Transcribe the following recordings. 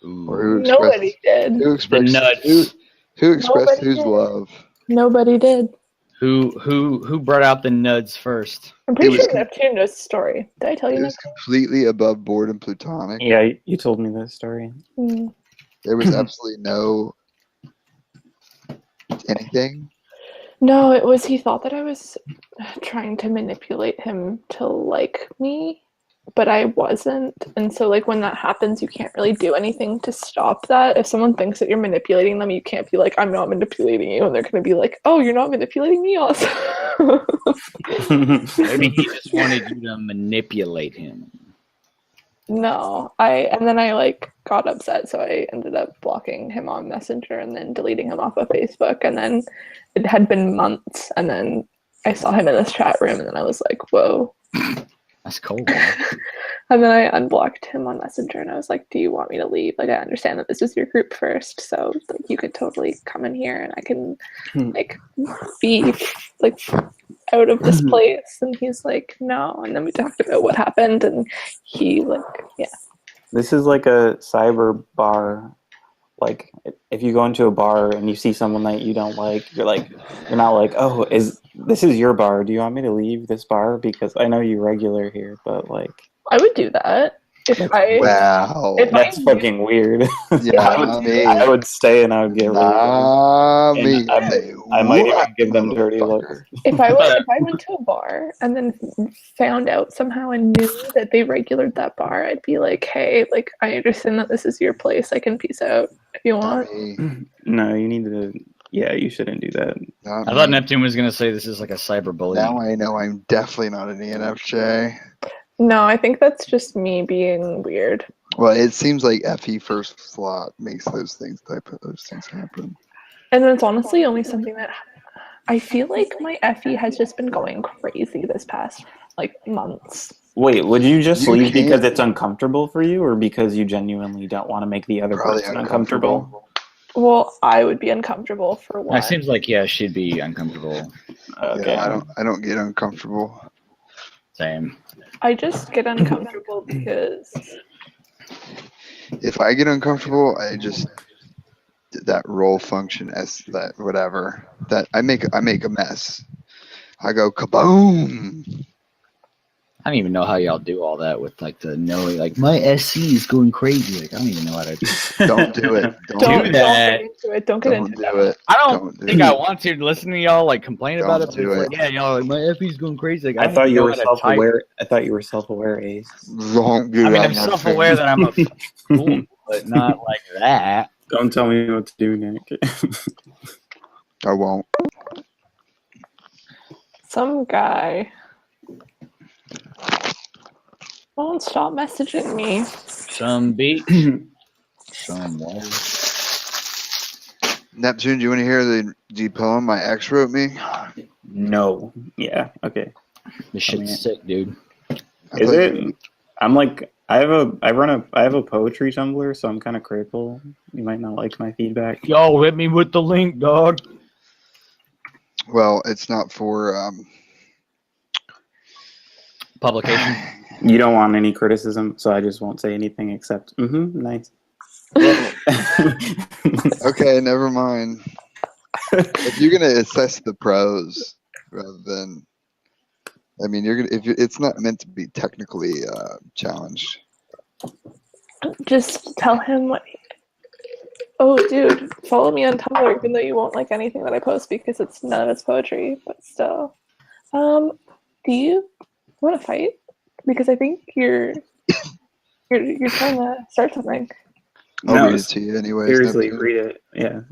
Or Ooh. Nobody did. Who expressed nuts. who expressed Nobody whose did. love? Nobody did. Who brought out the nuds first? I'm pretty It was sure Neptune knows the story. Did I tell you It was Neptune? completely above board and plutonic. Yeah, you told me this story. Mm. There was absolutely no anything. No, it was he thought that I was trying to manipulate him to like me, but I wasn't. And so like when that happens, you can't really do anything to stop that. If someone thinks that you're manipulating them, you can't be like, I'm not manipulating you, and they're gonna be like, oh, you're not manipulating me also. Maybe he just wanted you to manipulate him. No, and then I like got upset, so I ended up blocking him on Messenger and then deleting him off of Facebook. And then it had been months, and then I saw him in this chat room, and then I was like, whoa. That's cold, man. And then I unblocked him on Messenger, and I was like, do you want me to leave? Like, I understand that this is your group first, so like, you could totally come in here, and I can like be like out of this place. And he's like, no. And then we talked about what happened, and he like, yeah. This is like a cyber bar. Like, if you go into a bar and you see someone that you don't like, you're not like, oh, this is your bar? Do you want me to leave this bar? Because I know you're regular here, but like... I would do that. Wow. That's fucking weird. Yeah, I would stay and I would get really me. I might even give them dirty looks. If I went to a bar and then found out somehow and knew that they regulated that bar, I'd be like, hey, like, I understand that this is your place. I can peace out if you want. No, you need to... Yeah, you shouldn't do that. I thought Neptune was going to say this is like a cyber bully. Now I know I'm definitely not an ENFJ. No, I think that's just me being weird. Well, it seems like FE first slot makes those things happen. And it's honestly only something that I feel like my FE has just been going crazy this past like months. Wait, would you just leave because it's uncomfortable for you, or because you genuinely don't want to make the other person uncomfortable? Well, I would be uncomfortable for one. It seems like she'd be uncomfortable. Okay. Yeah, I don't get uncomfortable. Same. I just get uncomfortable because if I get uncomfortable, I just that role function as that whatever that I make a mess. I go kaboom. I don't even know how y'all do all that with like the knowing like my SC is going crazy. Like I don't even know how to do Don't do it. Don't get into it. Don't get into it. I don't think I want to listen to y'all like complain about it. Do it. Like, yeah, y'all like, my FE's going crazy. Like, I thought you were self-aware. I thought you were self-aware, Ace. Don't do I mean, that, I'm self-aware that I'm a fool, but not like that. Don't tell me what to do, Nick. I won't. Some guy won't stop messaging me. Some beach, some water. Neptune, do you want to hear the poem my ex wrote me? No. Yeah. Okay. This shit's sick, dude. Is it? I'm like, I have a poetry Tumblr, so I'm kind of critical. You might not like my feedback. Yo, hit me with the link, dog. Well, it's not for publication. You don't want any criticism, so I just won't say anything except, nice. Okay, never mind. If you're gonna assess the prose rather than, I mean, it's not meant to be technically challenged. Just tell him what. Oh, dude, follow me on Tumblr, even though you won't like anything that I post because none of it's poetry. But still, do you want to fight? Because I think you're trying to start something. I'll read it to you anyways. Seriously, read it. Yeah.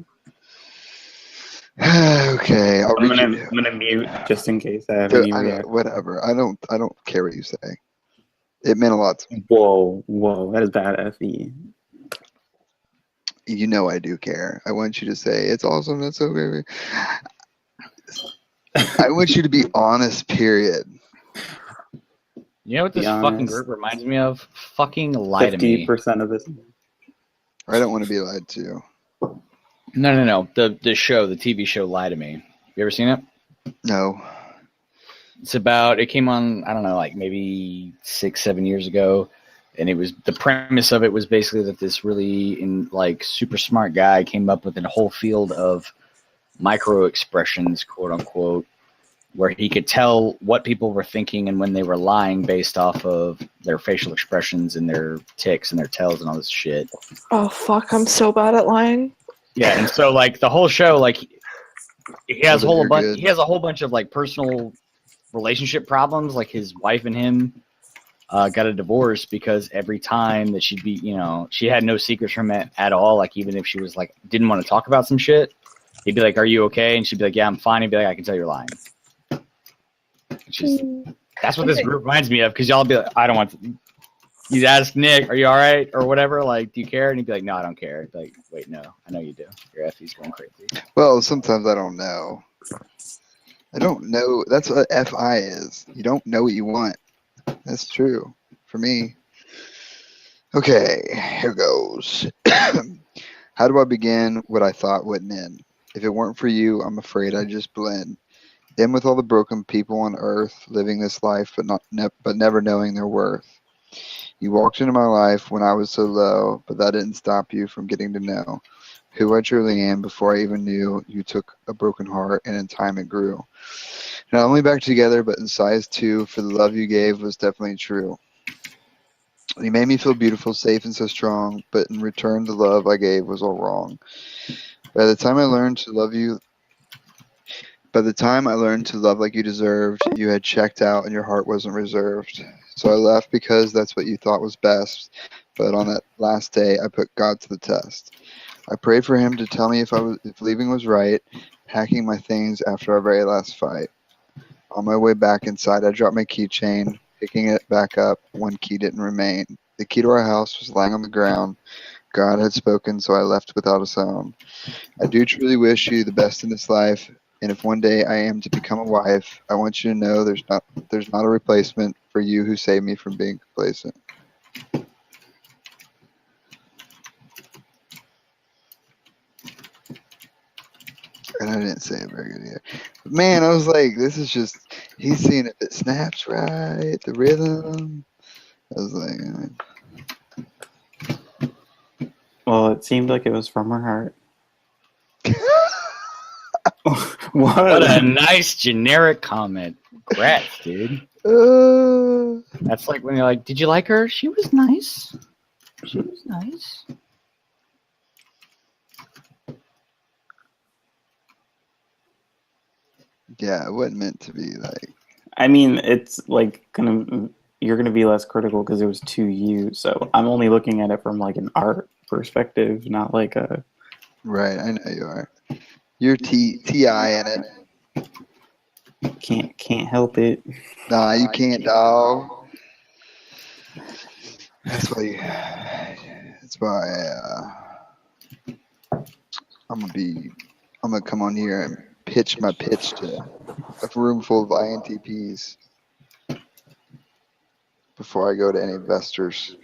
Okay, I'm gonna mute just in case I have any reaction. Whatever. I don't care what you say. It meant a lot to me. Whoa, that is bad FE. You know I do care. I want you to say it's awesome. That's so great. I want you to be honest. Period. You know what this fucking group reminds me of? Fucking lie to me. 50% of this. I don't want to be lied to. No. The show, the TV show, Lie to Me. You ever seen it? No. It came on, I don't know, like maybe 6-7 years ago. and it was the premise of it was basically that this really super smart guy came up with a whole field of micro expressions, quote unquote, where he could tell what people were thinking and when they were lying based off of their facial expressions and their tics and their tells and all this shit. Oh fuck! I'm so bad at lying. Yeah, and so like the whole show, like he has Oh, you're good. he has a whole bunch of like personal relationship problems. Like his wife and him got a divorce because every time that she'd be, she had no secrets from it at all. Like even if she was like didn't want to talk about some shit, he'd be like, "Are you okay?" And she'd be like, "Yeah, I'm fine." He'd be like, "I can tell you're lying." That's what this group reminds me of, because y'all be like, "I don't want to." You'd ask Nick, "Are you all right?" or whatever. Like, "Do you care?" And he'd be like, "No, I don't care." He'd be like, "Wait, no, I know you do. Your FE's going crazy." Well, sometimes I don't know. I don't know. That's what FI is. You don't know what you want. That's true for me. Okay, here goes. How do I begin what I thought wouldn't end? If it weren't for you, I'm afraid I'd just blend in with all the broken people on earth, living this life but never knowing their worth. You walked into my life when I was so low, but that didn't stop you from getting to know who I truly am before I even knew. You took a broken heart, and in time it grew. Not only back together, but in size too, for the love you gave was definitely true. You made me feel beautiful, safe, and so strong, but in return, the love I gave was all wrong. By the time I learned to love like you deserved, you had checked out and your heart wasn't reserved. So I left because that's what you thought was best. But on that last day, I put God to the test. I prayed for him to tell me if leaving was right, packing my things after our very last fight. On my way back inside, I dropped my keychain. Picking it back up, one key didn't remain. The key to our house was lying on the ground. God had spoken, so I left without a sound. I do truly wish you the best in this life, and if one day I am to become a wife, I want you to know there's not a replacement for you who saved me from being complacent. And I didn't say it very good either. But man, I was like, this is just, he's seeing if it snaps right, the rhythm. I was like, Well, it seemed like it was from her heart. What a nice generic comment. Congrats, dude. That's like when you're like, "Did you like her? She was nice. She was nice." yeah, it wasn't meant to be like. I mean, it's like you're gonna be less critical because it was to you. So I'm only looking at it from like an art perspective, not like a. Right, I know you are. You're T.I. in it. Can't help it. Nah, you can't, dog. That's why I'm gonna come on here and pitch my pitch to a room full of INTPs before I go to any investors.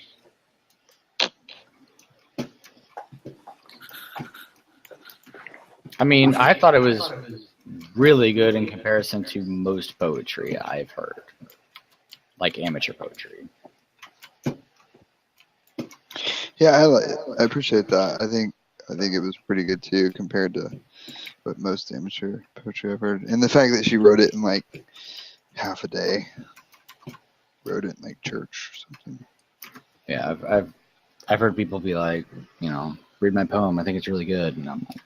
I mean, I thought it was really good in comparison to most poetry I've heard, like amateur poetry. Yeah, I appreciate that. I think it was pretty good too compared to what most amateur poetry I've heard. And the fact that she wrote it in like half a day, wrote it in like church or something. Yeah, I've heard people be like, read my poem. I think it's really good, and I'm like.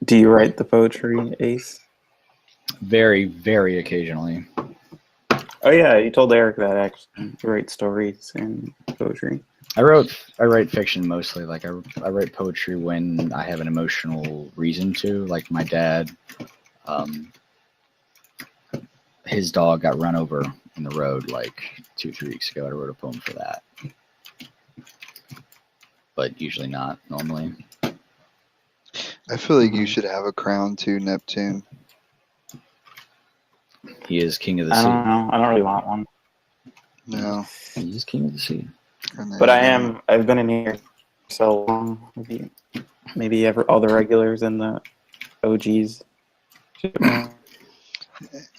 Do you write the poetry, Ace? Very, very occasionally. Oh yeah, you told Eric that actually. You write stories and poetry. I write fiction mostly. Like I write poetry when I have an emotional reason to. Like my dad, his dog got run over in the road like 2-3 weeks ago. I wrote a poem for that. But usually not, normally. I feel like you should have a crown too, Neptune. He is king of the I sea. don't know. I don't really want one. No. He is king of the sea. But I've been in here so long. Maybe all the regulars and the OGs.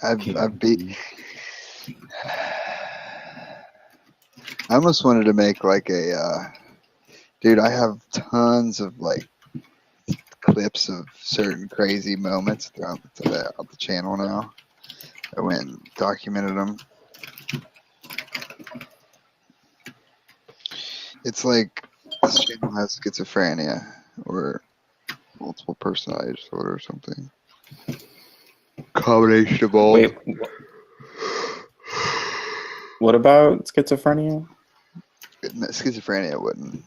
I've beat. I almost wanted to make like dude, I have tons of like clips of certain crazy moments throughout the channel now. I went and documented them. It's like this channel has schizophrenia or multiple personality disorder or something. Combination of all. Wait, what about schizophrenia? Schizophrenia wouldn't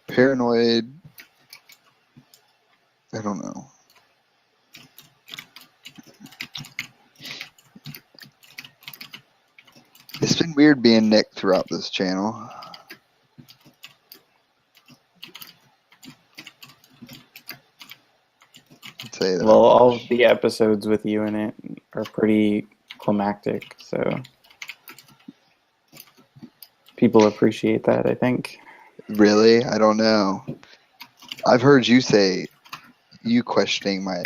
paranoid. I don't know. It's been weird being Nick throughout this channel. I'd say that. Well, all of the episodes with you in it are pretty climactic, so people appreciate that, I think. Really? I don't know. I've heard you say you questioning my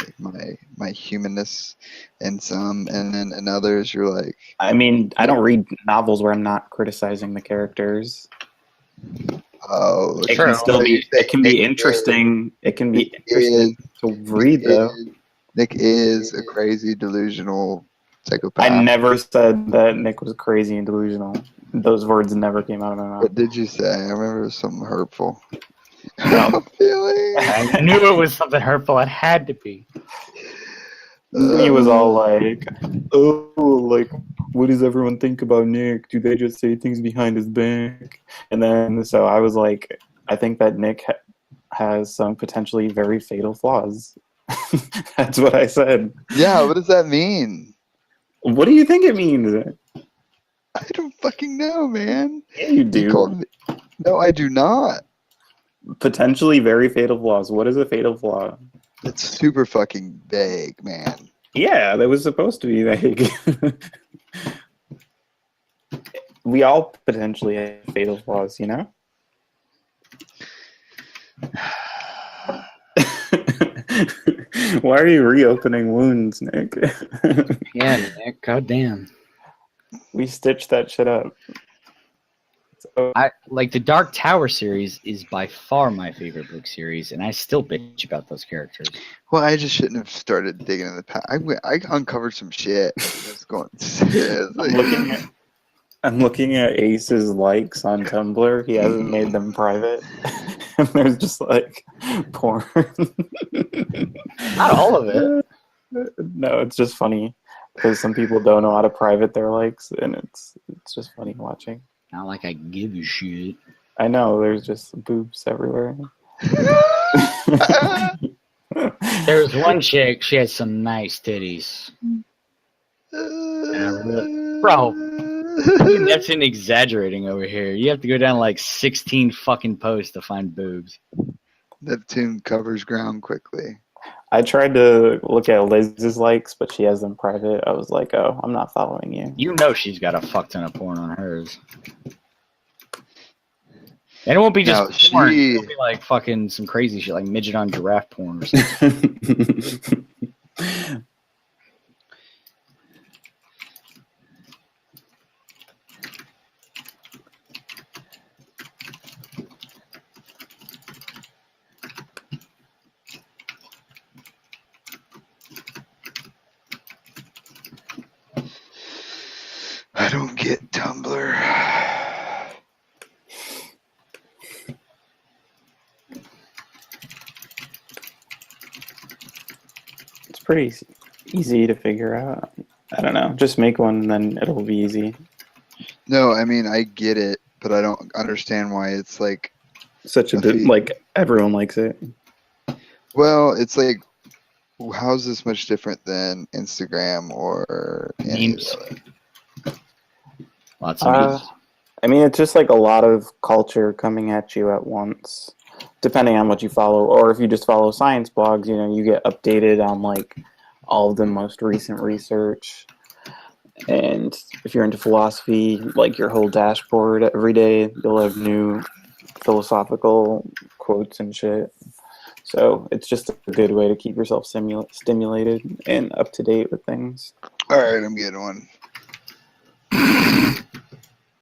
humanness in some, and then in others you're like, I mean, I don't read novels where I'm not criticizing the characters. oh, It can still be. It can be interesting. It can be interesting to read, though. Nick is a crazy, delusional psychopath. I never said that Nick was crazy and delusional. Those words never came out of my mouth. What did you say? I remember it was something hurtful. No. Feeling. I knew it was something hurtful. It had to be. He was all like, "Oh, like, what does everyone think about Nick? Do they just say things behind his back?" And then, so I was like, I think that Nick has some potentially very fatal flaws. That's what I said. Yeah, what does that mean? What do you think it means? I don't fucking know, man. Yeah, you do. You called me. No, I do not. Potentially very fatal flaws. What is a fatal flaw? It's super fucking vague, man. Yeah, that was supposed to be vague. We all potentially have fatal flaws, you know? Why are you reopening wounds, Nick? Yeah, Nick. Goddamn. We stitched that shit up. So, I like the Dark Tower series is by far my favorite book series, and I still bitch about those characters. Well, I just shouldn't have started digging in the past. I uncovered some shit. That's going. It's like, I'm looking at Ace's likes on Tumblr. He hasn't made them private. And there's just like porn. Not all of it. No, it's just funny because some people don't know how to private their likes, and it's just funny watching. Not like I give a shit. I know, there's just boobs everywhere. There was one chick, she had some nice titties. Bro, Neptune exaggerating over here. You have to go down like 16 fucking posts to find boobs. Neptune covers ground quickly. I tried to look at Liz's likes, but she has them private. I was like, oh, I'm not following you. You know she's got a fuck ton of porn on hers. And it won't be just porn. It'll be like fucking some crazy shit, like midget on giraffe porn or something. I don't get Tumblr. It's pretty easy to figure out. I don't know. Just make one, and then it'll be easy. No, I mean, I get it, but I don't understand why it's like... Such a bit, like, everyone likes it. Well, it's like, how is this much different than Instagram or any Memes. of it? Lots of memes. I mean, it's just like a lot of culture coming at you at once, depending on what you follow. Or if you just follow science blogs, you know, you get updated on like all of the most recent research. And if you're into philosophy, like your whole dashboard every day, you'll have new philosophical quotes and shit. So it's just a good way to keep yourself stimulated and up to date with things. All right, I'm getting one.